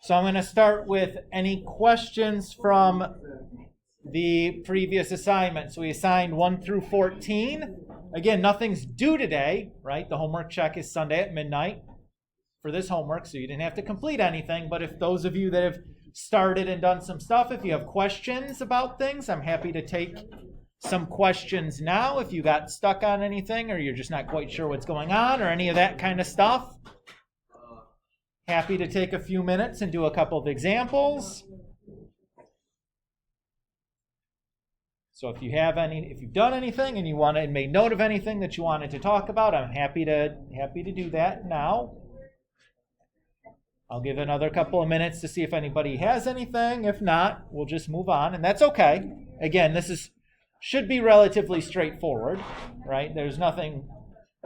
So I'm going to start with any questions from the previous assignment. So we assigned 1 through 14. Again, nothing's due today, right? The homework check is Sunday at midnight for this homework, so you didn't have to complete anything. But if those of you that have started and done some stuff, if you have questions about things, I'm happy to take some questions now if you got stuck on anything or you're just not quite sure what's going on or any of that kind of stuff. Happy to take a few minutes and do a couple of examples. So if you've done anything and you made note of anything that you wanted to talk about, I'm happy to do that now. I'll give another couple of minutes to see if anybody has anything. If not, we'll just move on, and that's okay. Again, this should be relatively straightforward, right? There's nothing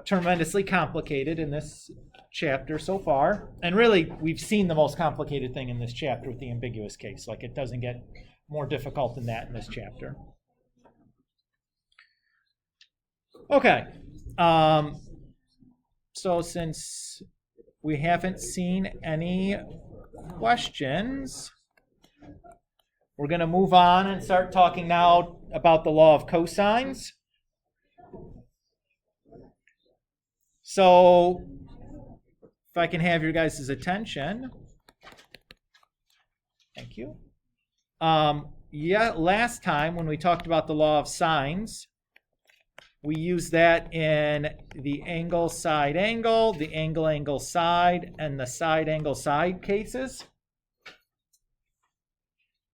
tremendously complicated in this chapter so far. And really, we've seen the most complicated thing in this chapter with the ambiguous case. Like, it doesn't get more difficult than that in this chapter. Okay. So since we haven't seen any questions, we're going to move on and start talking now about the law of cosines. So if I can have your guys' attention. Thank you. Last time when we talked about the law of sines, we used that in the angle, side, angle, the angle, angle, side, and the side, angle, side cases.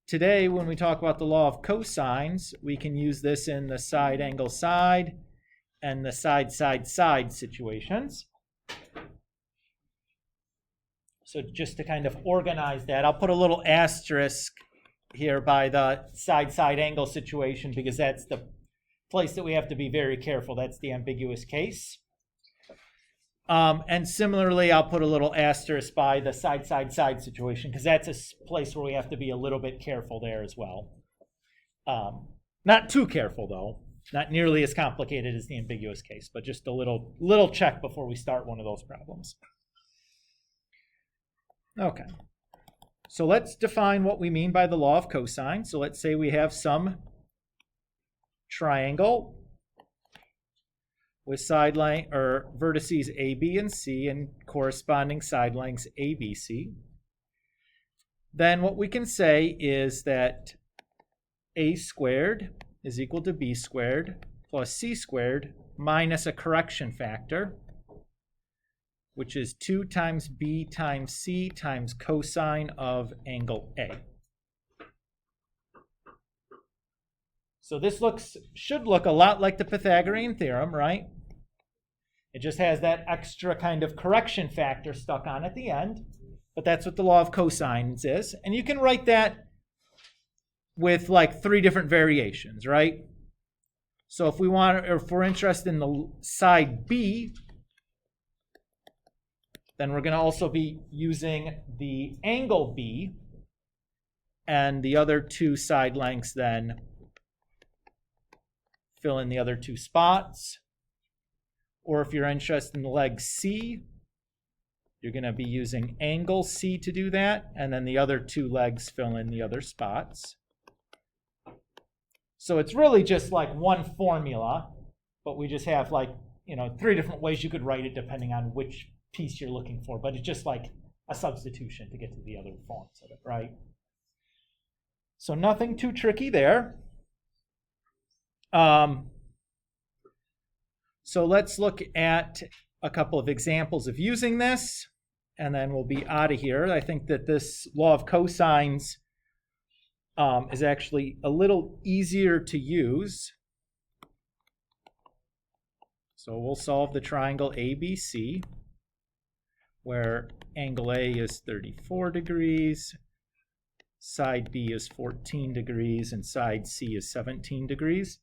Today, when we talk about the law of cosines, we can use this in the side, angle, side, and the side, side, side situations. So just to kind of organize that, I'll put a little asterisk here by the side, side, angle situation because that's the place that we have to be very careful. That's the ambiguous case. And similarly, I'll put a little asterisk by the side, side, side situation because that's a place where we have to be a little bit careful there as well. Not too careful, though. Not nearly as complicated as the ambiguous case, but just a little check before we start one of those problems. Okay. So let's define what we mean by the law of cosine. So let's say we have some triangle with vertices A, B, and C and corresponding side lengths A, B, C. Then what we can say is that A squared is equal to B squared plus C squared minus a correction factor, which is 2 times B times C times cosine of angle A. So this should look a lot like the Pythagorean theorem, right? It just has that extra kind of correction factor stuck on at the end, but that's what the law of cosines is. And you can write that with like 3 different variations, right? So if we're interested in the side B, then we're going to also be using the angle B, and the other 2 side lengths then fill in the other 2 spots. Or if you're interested in the leg C, you're going to be using angle C to do that, and then the other 2 legs fill in the other spots. So it's really just like one formula, but we just have 3 different ways you could write it depending on which piece you're looking for, but it's just like a substitution to get to the other forms of it, right? So nothing too tricky there. So let's look at a couple of examples of using this, and then we'll be out of here. I think that this law of cosines is actually a little easier to use. So we'll solve the triangle ABC, where angle A is 34 degrees, side B is 14 degrees, and side C is 17 degrees.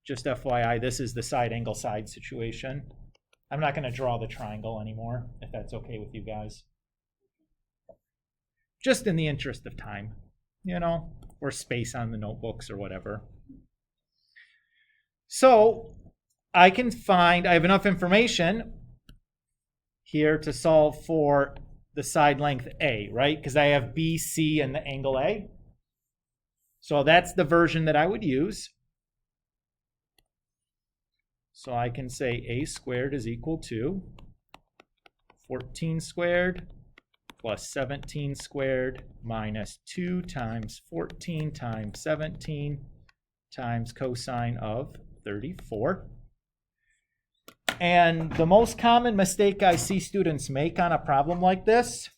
Just FYI, this is the side angle side situation. I'm not going to draw the triangle anymore, if that's okay with you guys. Just in the interest of time, or space on the notebooks or whatever. So I have enough information here to solve for the side length A, right? Because I have BC and the angle A. So that's the version that I would use. So I can say A squared is equal to 14 squared plus 17 squared minus 2 times 14 times 17 times cosine of 34. And the most common mistake I see students make on a problem like this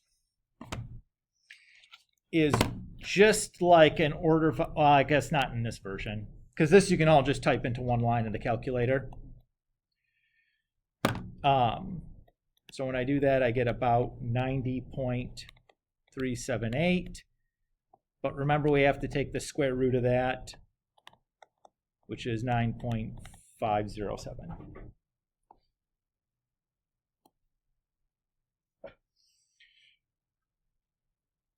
is just like an order of, well, I guess not in this version, because this you can all just type into one line in the calculator. So when I do that, I get about 90.378. But remember, we have to take the square root of that, which is 9.507.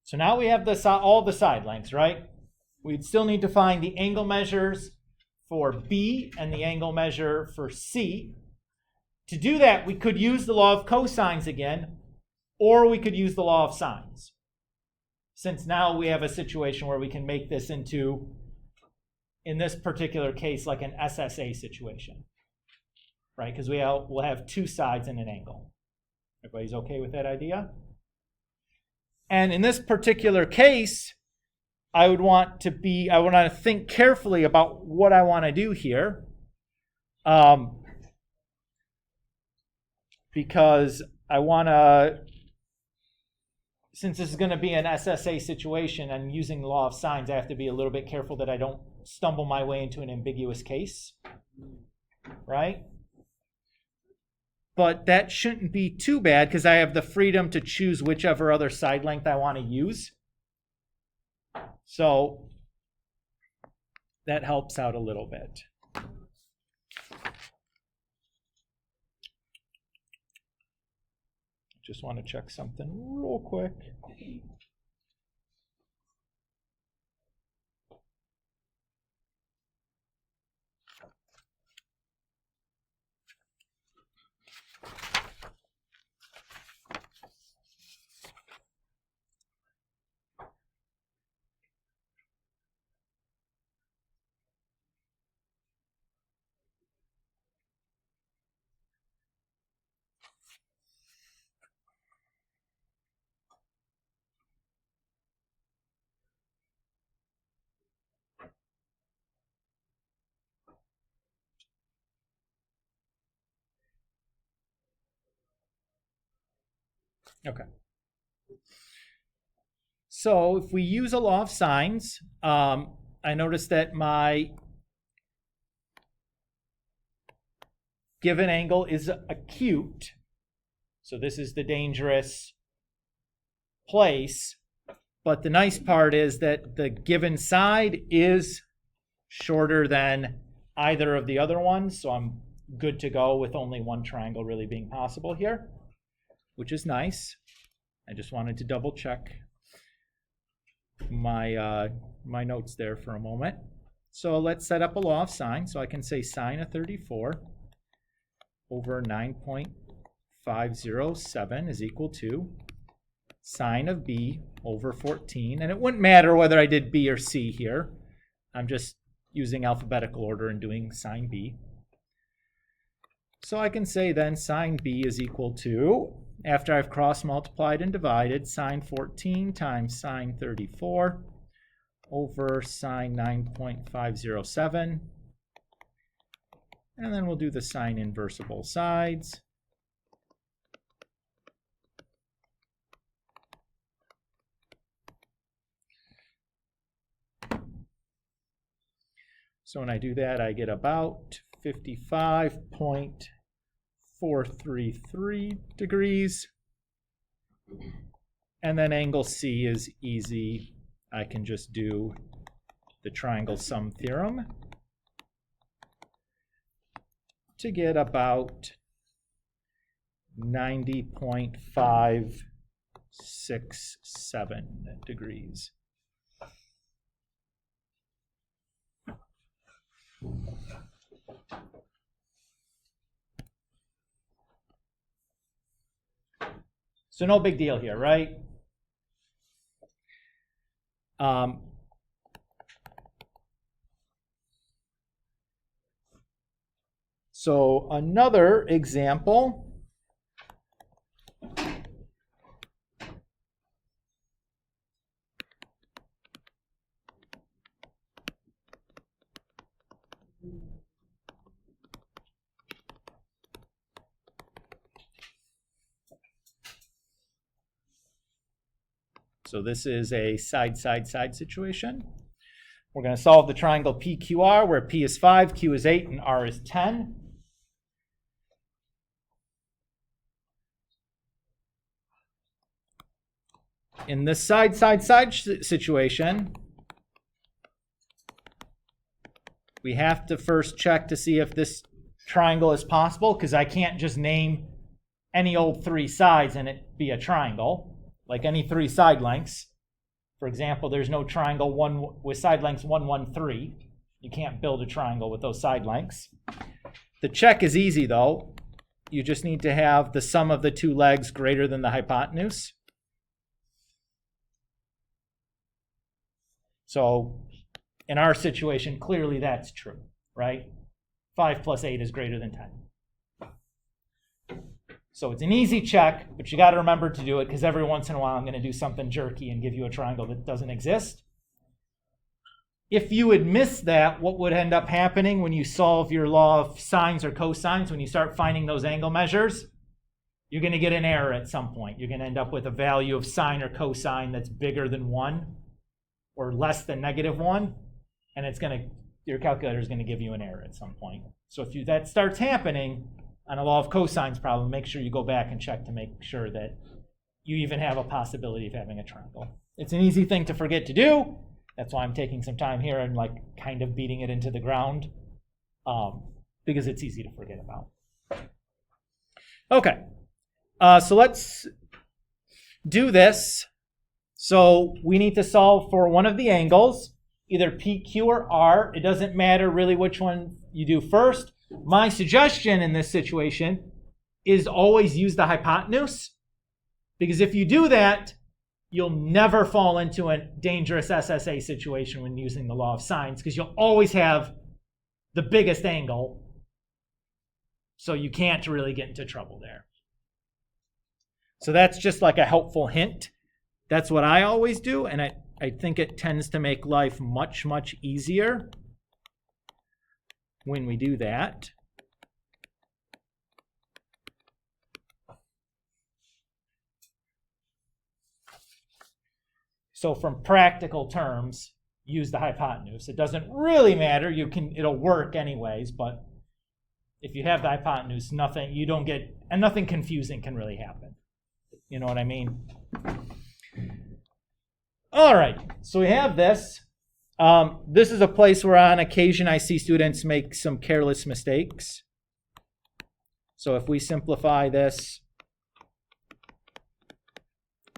So now we have all the side lengths, right? We'd still need to find the angle measures for B and the angle measure for C. To do that, we could use the law of cosines again, or we could use the law of sines. Since now we have a situation where we can make this into, in this particular case, like an SSA situation, right? Because we'll have two sides and an angle. Everybody's okay with that idea? And in this particular case, I want to think carefully about what I want to do here. Because I want to, since this is going to be an SSA situation and using the law of sines, I have to be a little bit careful that I don't stumble my way into an ambiguous case, right? But that shouldn't be too bad because I have the freedom to choose whichever other side length I want to use. So that helps out a little bit. Just want to check something real quick. Okay. So if we use a law of sines, I notice that my given angle is acute. So this is the dangerous place. But the nice part is that the given side is shorter than either of the other ones. So I'm good to go with only one triangle really being possible here, which is nice. I just wanted to double check my notes there for a moment. So let's set up a law of sine. So I can say sine of 34 over 9.507 is equal to sine of B over 14. And it wouldn't matter whether I did B or C here. I'm just using alphabetical order and doing sine B. So I can say then sine B is equal to, after I've cross-multiplied and divided, sine 14 times sine 34 over sine 9.507. And then we'll do the sine inverse of both sides. So when I do that, I get about 55.433 degrees. And then angle C is easy. I can just do the triangle sum theorem to get about 90.567 degrees. So no big deal here, right? So another example. So this is a side situation. We're going to solve the triangle PQR, where P is 5, Q is 8, and R is 10. In this side situation, we have to first check to see if this triangle is possible, because I can't just name any old 3 sides and it be a triangle, like any 3 side lengths. For example, there's no triangle with side lengths 1, 1, 3. You can't build a triangle with those side lengths. The check is easy, though. You just need to have the sum of the 2 legs greater than the hypotenuse. So in our situation, clearly that's true, right? 5 plus 8 is greater than 10. So it's an easy check, but you got to remember to do it, because every once in a while I'm going to do something jerky and give you a triangle that doesn't exist. If you had missed that, what would end up happening when you solve your law of sines or cosines, when you start finding those angle measures? You're going to get an error at some point. You're going to end up with a value of sine or cosine that's bigger than 1 or less than -1, and your calculator is going to give you an error at some point. So if that starts happening on a law of cosines problem, make sure you go back and check to make sure that you even have a possibility of having a triangle. It's an easy thing to forget to do. That's why I'm taking some time here and like kind of beating it into the ground, because it's easy to forget about. Okay, so let's do this. So we need to solve for one of the angles, either PQ or R. It doesn't matter really which one you do first. My suggestion in this situation is always use the hypotenuse, because if you do that, you'll never fall into a dangerous SSA situation when using the law of sines, because you'll always have the biggest angle, so you can't really get into trouble there. So that's just like a helpful hint. That's what I always do, and I think it tends to make life much, much easier when we do that. So from practical terms, use the hypotenuse. It doesn't really matter. It'll work anyways, but if you have the hypotenuse, nothing confusing can really happen. You know what I mean? All right, so we have this. This is a place where on occasion I see students make some careless mistakes. So if we simplify this,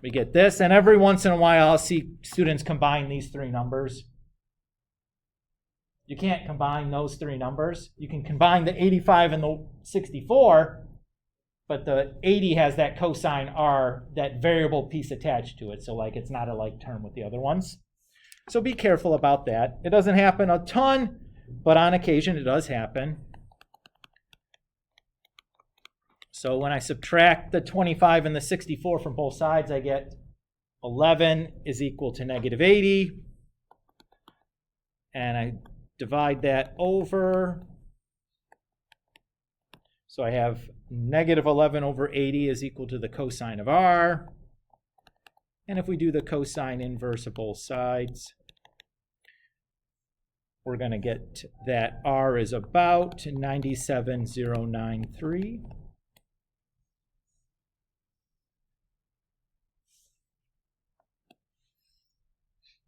we get this, and every once in a while I'll see students combine these 3 numbers. You can't combine those 3 numbers. You can combine the 85 and the 64, but the 80 has that cosine R, that variable piece attached to it, so like it's not a like term with the other ones. So be careful about that. It doesn't happen a ton, but on occasion it does happen. So when I subtract the 25 and the 64 from both sides, I get 11 is equal to -80. And I divide that over. So I have -11 over 80 is equal to the cosine of R. And if we do the cosine inverse of both sides, we're going to get that R is about 97,093.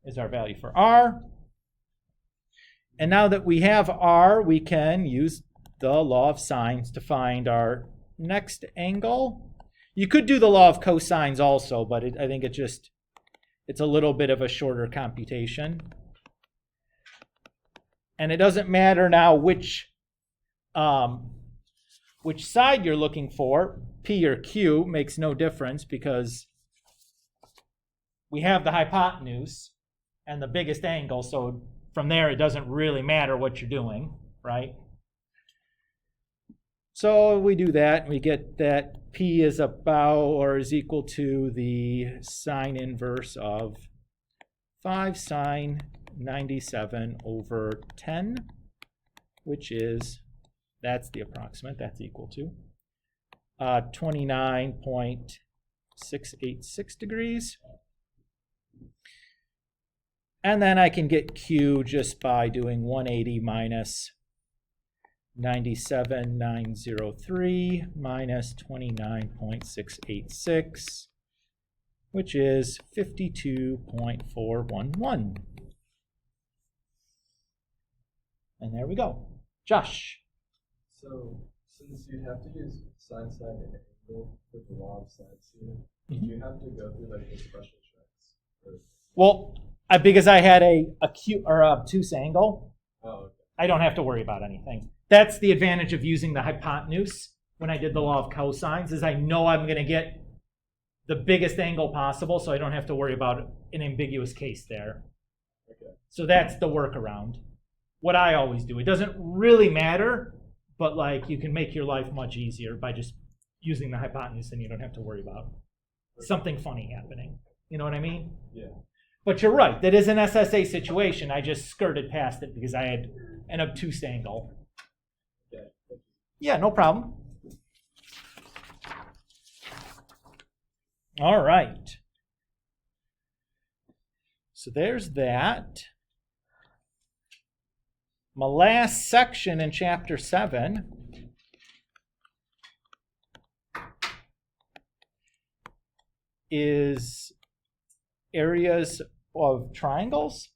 Is our value for R. And now that we have R, we can use the law of sines to find our next angle. You could do the law of cosines also, but I think it's a little bit of a shorter computation. And it doesn't matter now which side you're looking for. P or Q makes no difference because we have the hypotenuse and the biggest angle, so from there it doesn't really matter what you're doing, right? So we do that, and we get that P is about or is equal to the sine inverse of 5 sine 97 over 10, which is, that's the approximate, that's equal to 29.686 degrees. And then I can get Q just by doing 180 minus 97,903 minus 29.686, which is 52.411. And there we go. Josh. So, since you have to use sine, sine, and angle with the law of sines here, did you have to go through like the special tricks? Well, because I had a acute or obtuse angle, okay. I don't have to worry about anything. That's the advantage of using the hypotenuse when I did the law of cosines, is I know I'm going to get the biggest angle possible, so I don't have to worry about an ambiguous case there. Okay. So that's the workaround. What I always do. It doesn't really matter, but like you can make your life much easier by just using the hypotenuse, and you don't have to worry about something funny happening. You know what I mean? Yeah. But you're right. That is an SSA situation. I just skirted past it because I had an obtuse angle. Okay. Yeah, no problem. All right. So there's that. My last section in chapter 7 is areas of triangles.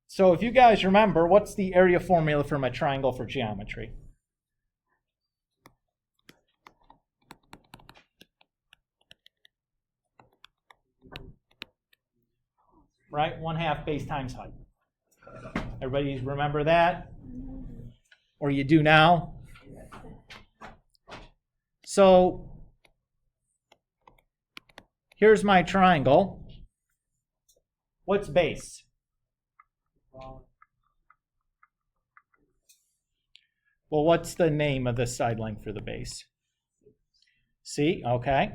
So if you guys remember, what's the area formula for my triangle for geometry? Right? 1/2 base times height. Everybody remember that? Or you do now? So here's my triangle. What's base? Well, what's the name of the side length for the base? C, okay.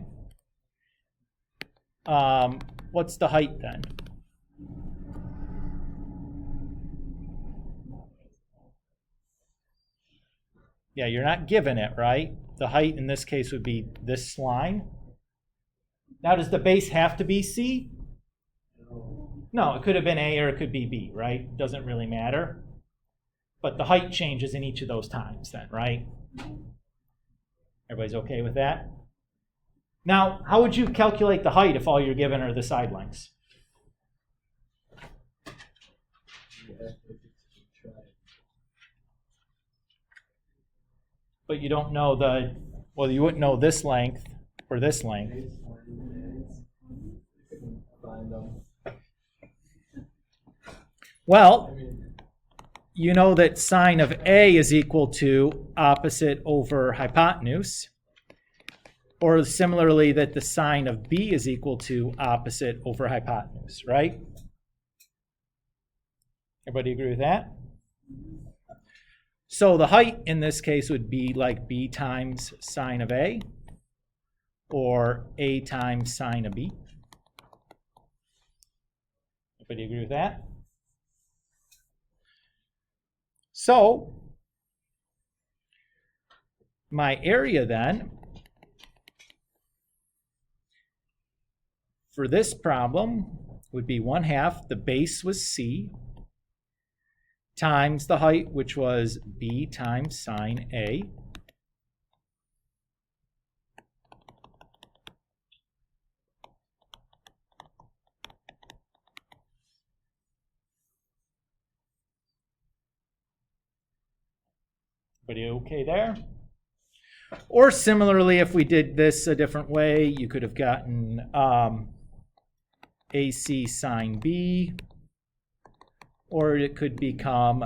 What's the height then? Yeah, you're not given it, right? The height in this case would be this line. Now, does the base have to be C? No, it could have been A or it could be B, right? Doesn't really matter. But the height changes in each of those times then, right? Everybody's okay with that? Now, how would you calculate the height if all you're given are the side lengths? But you don't know the, well, you wouldn't know this length or this length. Well, you know that sine of A is equal to opposite over hypotenuse. Or similarly, that the sine of B is equal to opposite over hypotenuse, right? Everybody agree with that? So the height in this case would be like B times sine of A, or A times sine of B. Everybody agree with that? So my area then for this problem would be 1/2, the base was C, times the height, which was B times sine A. Everybody okay there? Or similarly, if we did this a different way, you could have gotten AC sine B, or it could become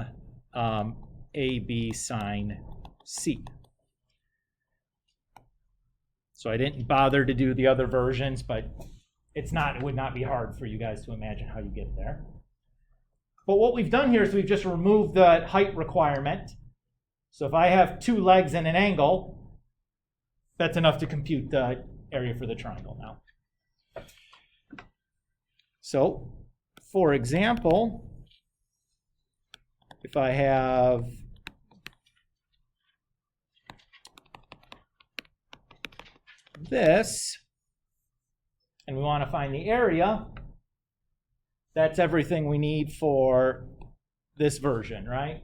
AB sine C. So I didn't bother to do the other versions, but it would not be hard for you guys to imagine how you get there. But what we've done here is we've just removed the height requirement. So if I have two legs and an angle, that's enough to compute the area for the triangle now. So, for example, if I have this, and we want to find the area, that's everything we need for this version, right?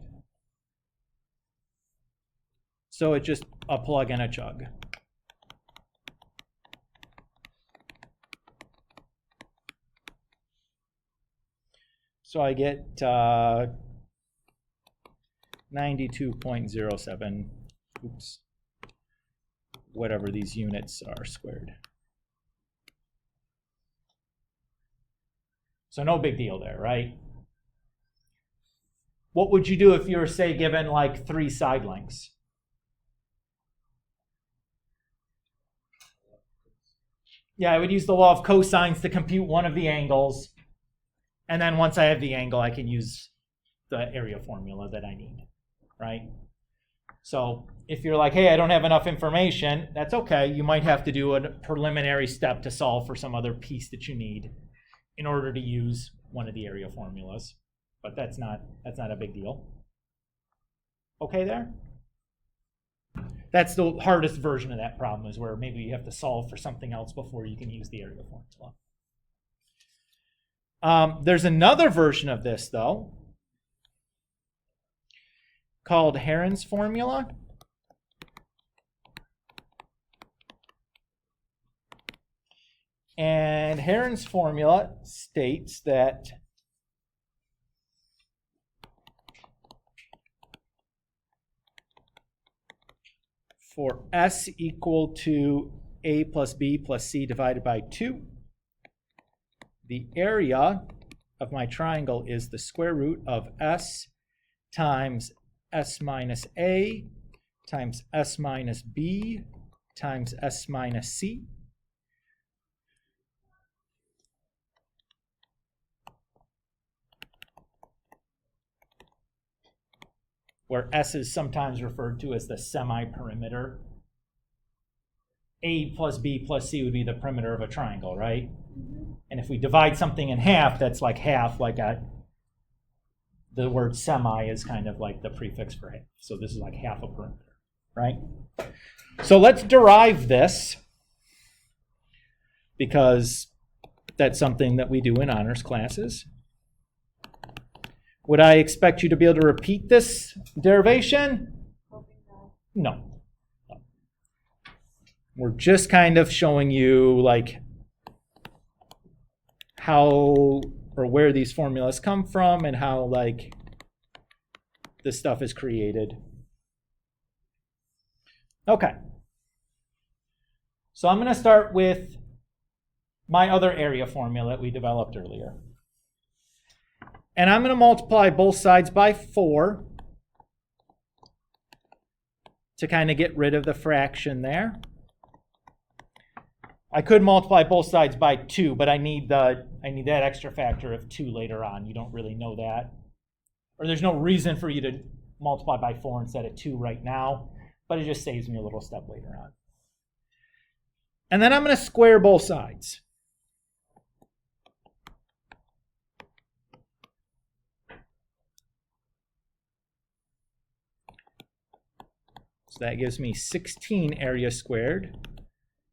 So it's just a plug and a chug. So I get 92.07, oops, whatever these units are squared. So no big deal there, right? What would you do if you were, say, given like 3 side lengths? Yeah, I would use the law of cosines to compute one of the angles. And then once I have the angle, I can use the area formula that I need, right? So if you're like, hey, I don't have enough information, that's okay. You might have to do a preliminary step to solve for some other piece that you need in order to use one of the area formulas. But that's not a big deal. Okay there? That's the hardest version of that problem, is where maybe you have to solve for something else before you can use the area formula. There's another version of this, though, called Heron's formula. And Heron's formula states that for S equal to A plus B plus C divided by 2, the area of my triangle is the square root of S times S minus A times S minus B times S minus C. Where S is sometimes referred to as the semi-perimeter. A plus B plus C would be the perimeter of a triangle, right? And if we divide something in half, that's like half, the word semi is kind of like the prefix for half. So this is like half a perimeter, right? So let's derive this, because that's something that we do in honors classes. Would I expect you to be able to repeat this derivation? No. We're just kind of showing you like how or where these formulas come from and how like this stuff is created. Okay. So I'm going to start with my other area formula that we developed earlier. And I'm going to multiply both sides by 4 to kind of get rid of the fraction there. I could multiply both sides by 2, but I need that extra factor of 2 later on. You don't really know that. Or there's no reason for you to multiply by 4 instead of 2 right now, but it just saves me a little step later on. And then I'm going to square both sides. So that gives me 16 area squared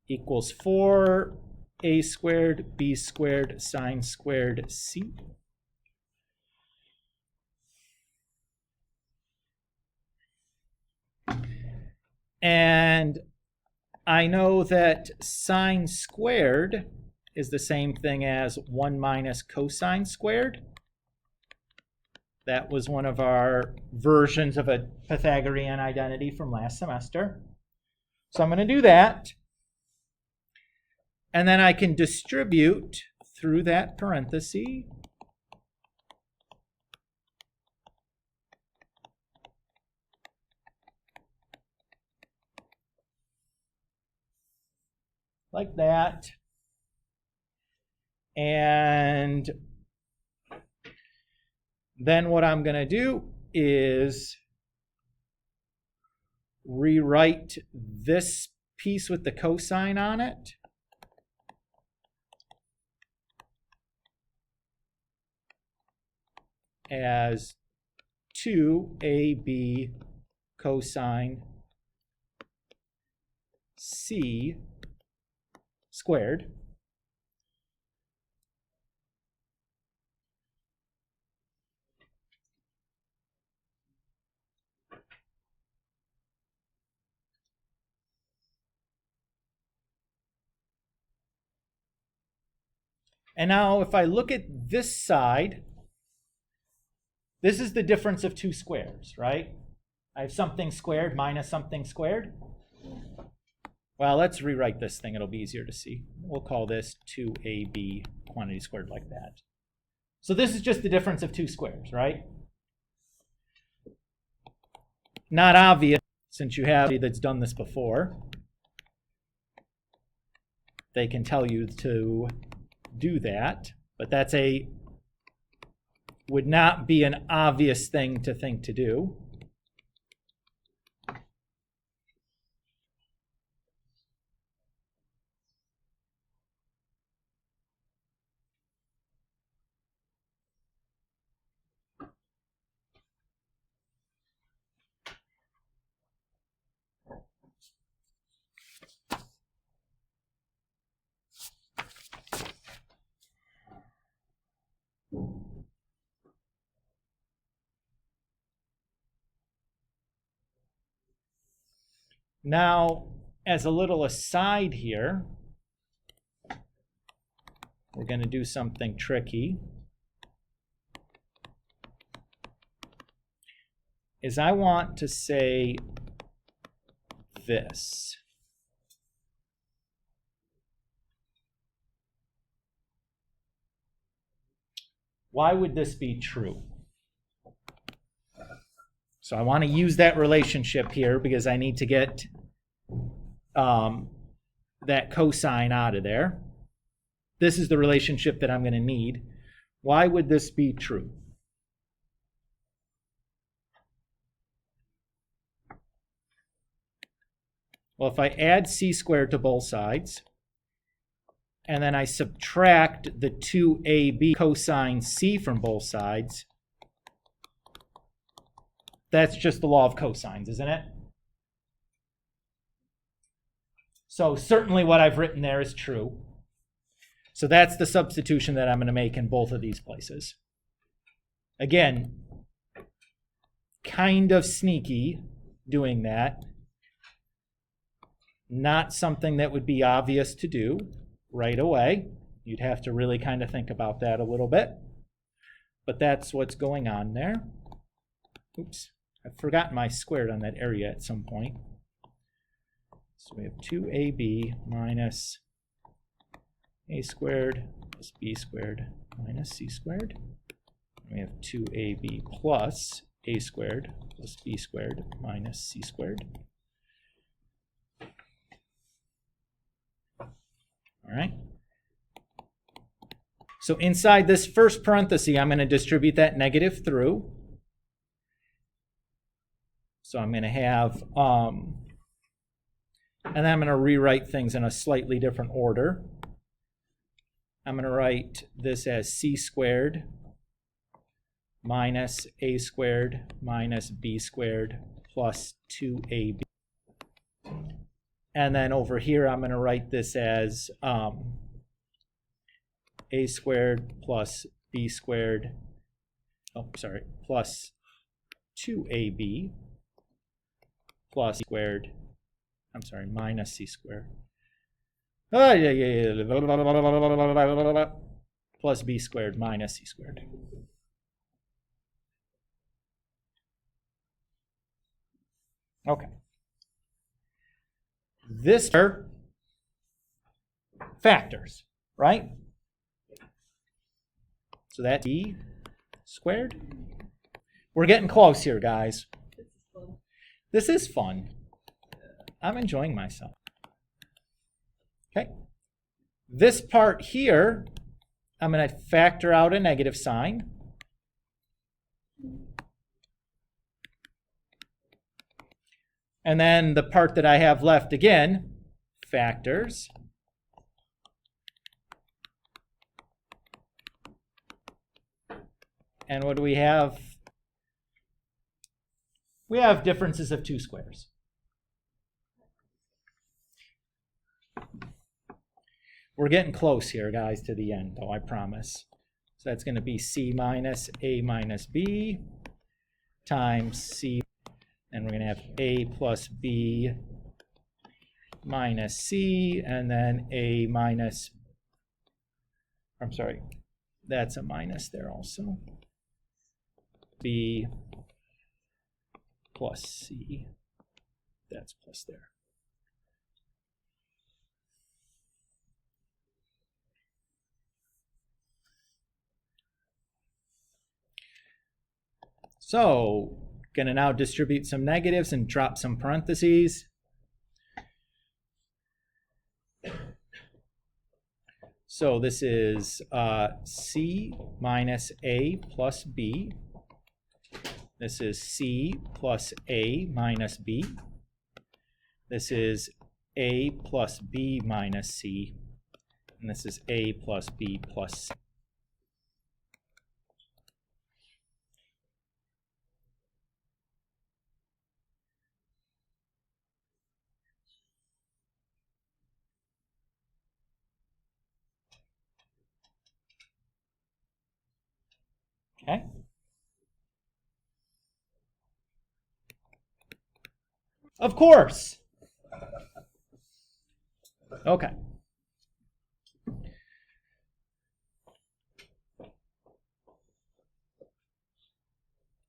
equals 4a squared b squared sine squared c. And I know that sine squared is the same thing as 1 minus cosine squared. That was one of our versions of a Pythagorean identity from last semester. So I'm going to do that. And then I can distribute through that parenthesis. like that. And then what I'm going to do is rewrite this piece with the cosine on it. As 2ab cosine c squared. And now if I look at this side, this is the difference of two squares, right? I have something squared minus something squared. Well, let's rewrite this thing. It'll be easier to see. We'll call this 2ab quantity squared like that. So this is just the difference of two squares, right? Not obvious since you have somebody that's done this before. They can tell you to do that, but that's would not be an obvious thing to think to do. Now, as a little aside here, we're going to do something tricky. Is I want to say this. Why would this be true? So I want to use that relationship here because I need to get that cosine out of there. This is the relationship that I'm going to need. Why would this be true? Well, if I add c squared to both sides, and then I subtract the 2ab cosine c from both sides, that's just the law of cosines, isn't it? So certainly what I've written there is true. So that's the substitution that I'm going to make in both of these places. Again, kind of sneaky doing that. Not something that would be obvious to do right away. You'd have to really kind of think about that a little bit. But that's what's going on there. Oops. I've forgotten my squared on that area at some point. So we have 2ab minus a squared plus b squared minus c squared. And we have 2ab plus a squared plus b squared minus c squared. All right. So inside this first parenthesis, I'm going to distribute that negative through. So I'm going to have, and then I'm going to rewrite things in a slightly different order. I'm going to write this as c squared minus a squared minus b squared plus 2ab. And then over here, I'm going to write this as a squared plus b squared, plus 2ab plus c squared, minus c squared. Plus b squared minus c squared. Okay. This are factors, right? So that's b squared. We're getting close here, guys. This is fun. I'm enjoying myself. Okay. This part here, I'm going to factor out a negative sign. And then the part that I have left again, factors. And what do we have? We have differences of two squares. We're getting close here, guys, to the end, though, I promise. So that's going to be C minus A minus B times C. And we're going to have A plus B minus C, and then A minus, I'm sorry, that's a minus there also. B plus C, that's plus there. So, going to now distribute some negatives and drop some parentheses. So this is C minus A plus B. This is C plus A minus B. This is A plus B minus C. And this is A plus B plus C. Okay. Of course. Okay.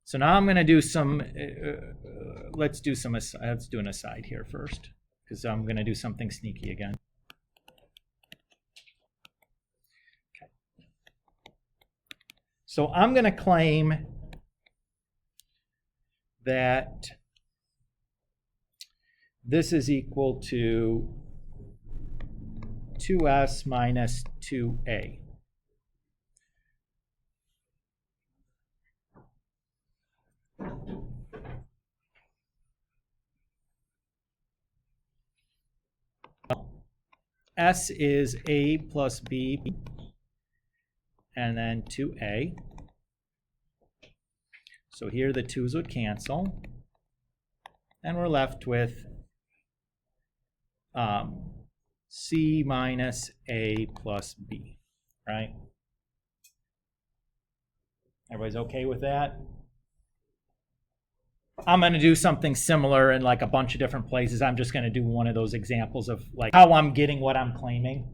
So now I'm going to do some, let's do an aside here first, because I'm going to do something sneaky again. Okay. So I'm going to claim that this is equal to 2s minus 2a. S is A plus B, and then 2a. So here the 2's would cancel, and we're left with C minus A plus B, right? Everybody's okay with that? I'm going to do something similar in like a bunch of different places. I'm just going to do one of those examples of like how I'm getting what I'm claiming,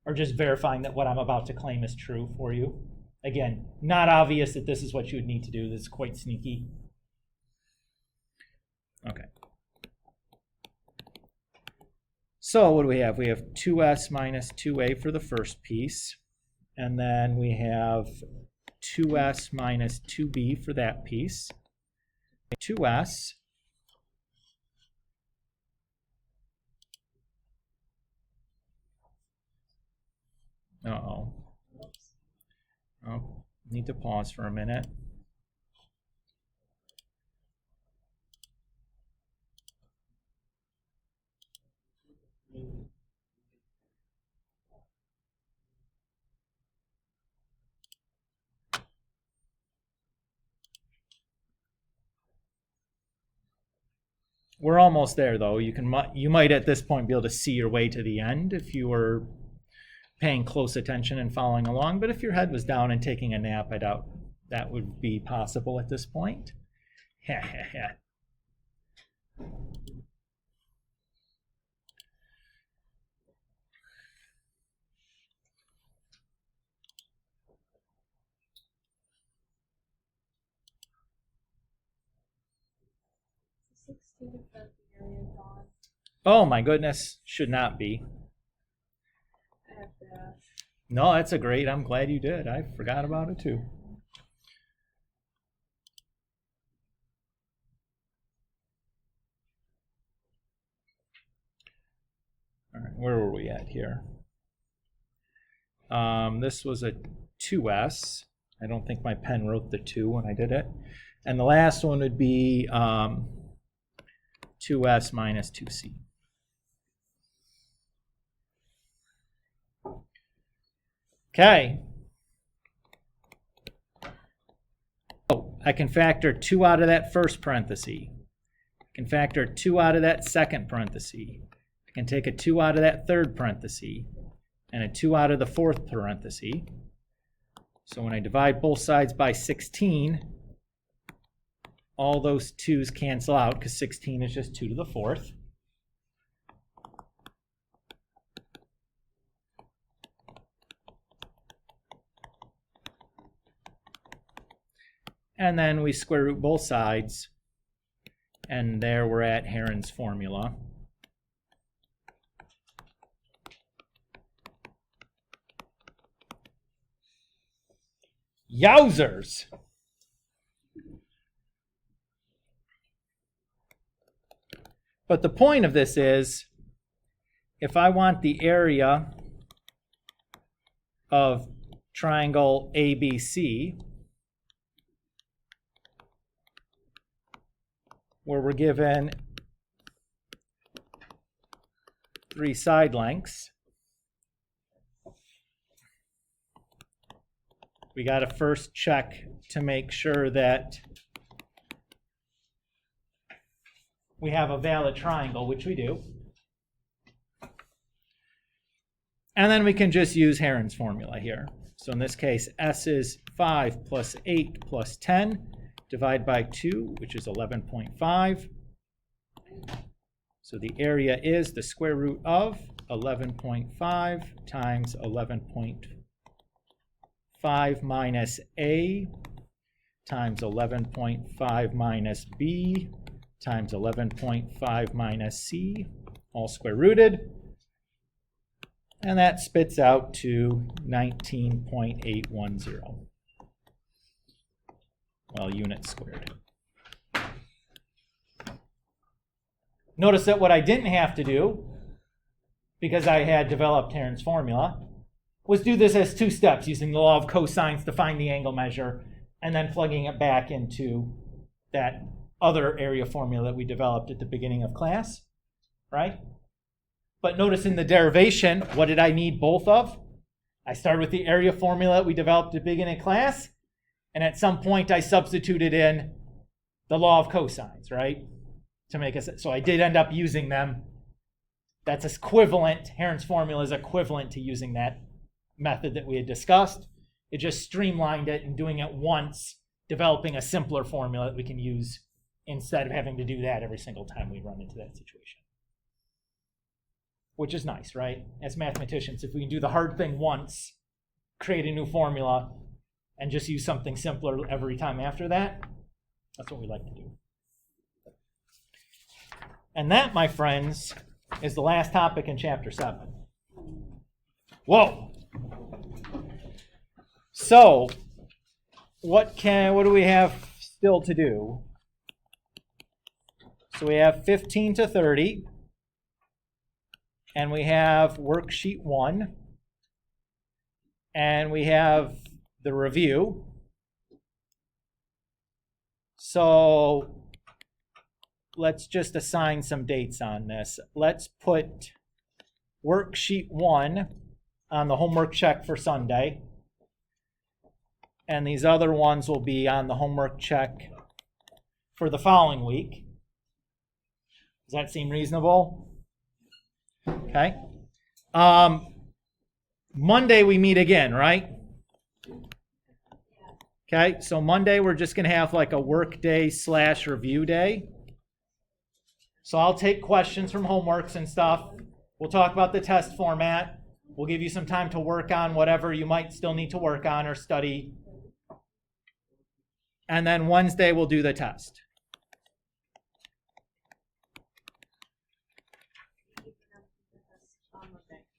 or just verifying that what I'm about to claim is true for you. Again, not obvious that this is what you would need to do. This is quite sneaky. Okay. So what do we have? We have 2s minus 2a for the first piece. And then we have 2s minus 2b for that piece. 2s. Uh-oh. Oh, need to pause for a minute. We're almost there, though. You might at this point be able to see your way to the end if you were paying close attention and following along. But if your head was down and taking a nap, I doubt that would be possible at this point. Oh my goodness, should not be. No, that's a great, I'm glad you did. I forgot about it too. All right. where were we at here? This was a 2s. I don't think my pen wrote the 2 when I did it. And the last one would be 2s minus 2c. Okay. Oh, I can factor 2 out of that first parenthesis. I can factor 2 out of that second parenthesis. I can take a 2 out of that third parenthesis and a 2 out of the fourth parenthesis. So when I divide both sides by 16, all those 2's cancel out because 16 is just 2 to the fourth. And then we square root both sides, and there we're at Heron's formula. Yowzers! But the point of this is, if I want the area of triangle ABC, where we're given 3 side lengths, we got to first check to make sure that we have a valid triangle, which we do. And then we can just use Heron's formula here. So in this case, S is 5 plus 8 plus 10. Divide by 2, which is 11.5. So the area is the square root of 11.5 times 11.5 minus A times 11.5 minus B times 11.5 minus C, all square rooted. And that spits out to 19.810. Well, units squared. Notice that what I didn't have to do, because I had developed Heron's formula, was do this as 2 steps using the law of cosines to find the angle measure and then plugging it back into that other area formula that we developed at the beginning of class, right? But notice in the derivation, what did I need both of? I started with the area formula that we developed at the beginning of class, and at some point I substituted in the law of cosines, right? To make us, so I did end up using them. That's equivalent, Heron's formula is equivalent to using that method that we had discussed. It just streamlined it and doing it once, developing a simpler formula that we can use instead of having to do that every single time we run into that situation. Which is nice, right? As mathematicians, if we can do the hard thing once, create a new formula, and just use something simpler every time after that, that's what we like to do. And that, my friends, is the last topic in chapter 7. Whoa! So, what do we have still to do? So we have 15 to 30, and we have worksheet 1, and we have the review. So let's just assign some dates on this. Let's put worksheet 1 on the homework check for Sunday. And these other ones will be on the homework check for the following week. Does that seem reasonable? Okay. Monday we meet again, right? Okay, so Monday we're just going to have like a work day / review day. So I'll take questions from homeworks and stuff. We'll talk about the test format. We'll give you some time to work on whatever you might still need to work on or study. And then Wednesday we'll do the test.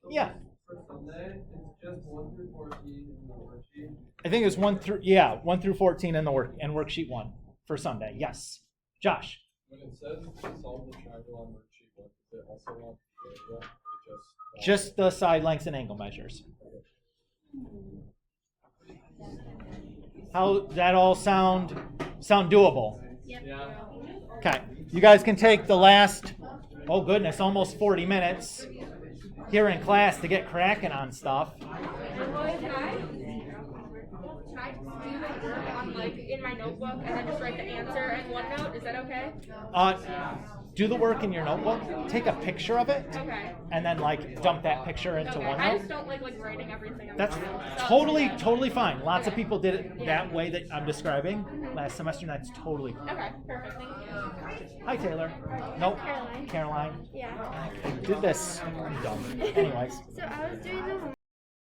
Yeah. For Sunday, it's just 1 through 14 in the worksheet. I think it's 1 through 14 in the worksheet 1 for Sunday. Yes. Josh. When it says to solve the triangle on worksheet 1, does it also want the area? Or just Just the side lengths and angle measures. How does that all sound doable? Yeah. Okay, you guys can take the last, oh goodness, almost 40 minutes here in class to get cracking on stuff. Can I do the work on like in my notebook and then just write the answer in OneNote? Is that okay? Do the work in your notebook, take a picture of it, Okay. and then like dump that picture into Okay. I OneNote. just don't like writing everything. On That's the phone. So- totally fine. Lots of people did it that way that I'm describing last semester, and that's totally fine. Okay. Perfect. Thank you. Hi, Taylor. Nope. Caroline. Caroline. Yeah. I did this. I'm dumb. Anyways. So I was doing the